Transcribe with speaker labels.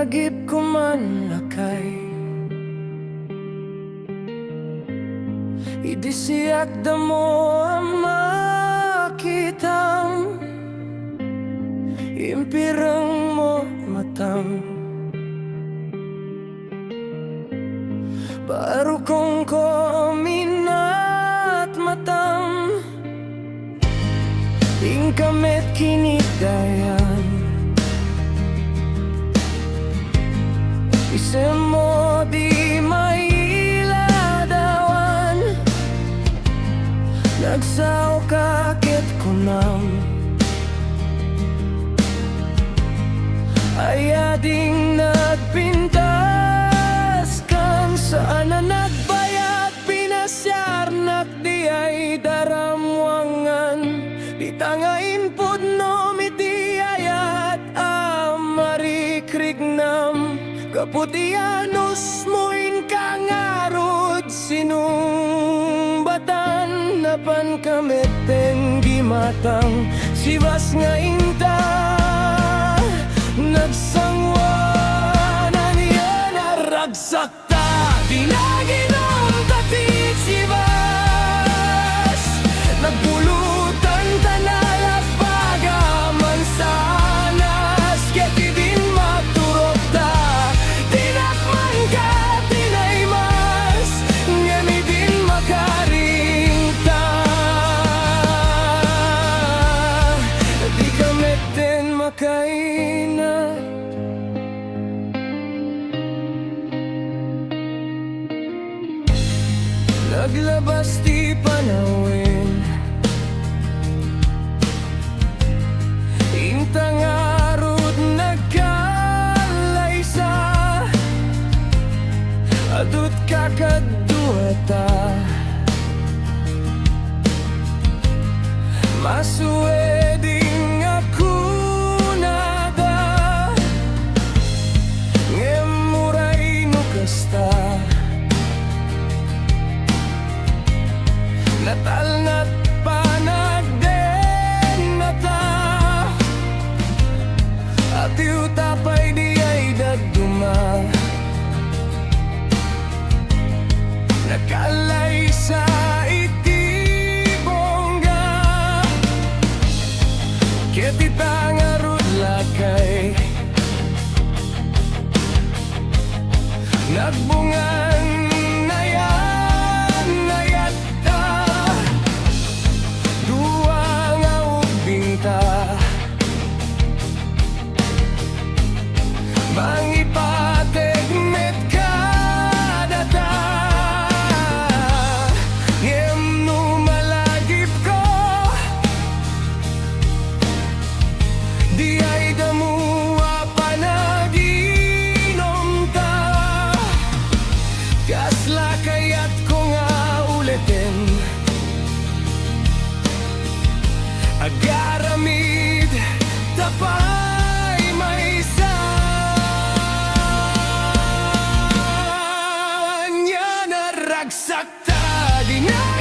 Speaker 1: Nagip ko man lakay, idisiyakda mo ang makitang impirang mo matang. Baru kong ko minat matang, ingkamet kinidayan. Isem mo di mailadawan, nagsaw kakit ko nam. Ayading nagpintas kan saan na nagbayat, pinasyar nak di ay daramwangan. Di tangain pud no miti ayat amarikrignam. Kaputianus mo'y kangarod sinumbatan, napan kameten gimatang Chivas nga inta nagsangwanan yan aragsakta dinaginom tati Chivas nagpulutan tanala pagaman sanas keti din maturot ta tinakman ka tinaymas ngemi din makaringta di kameten makaina. Naglabas di panawin, intang arod nagkalaysa, adut kakaduata masuweding ako nada ngemuray no kasta. Natalnat panagden nata at iutapay di ay daduma, nakalay sa itibongga ketitang arud lakay nagbungan mangipatek met kadata ngem no malagip ko di ay damuwa panaginom ta kasla kayat ko nga ulitin agaramid tapay sakta di na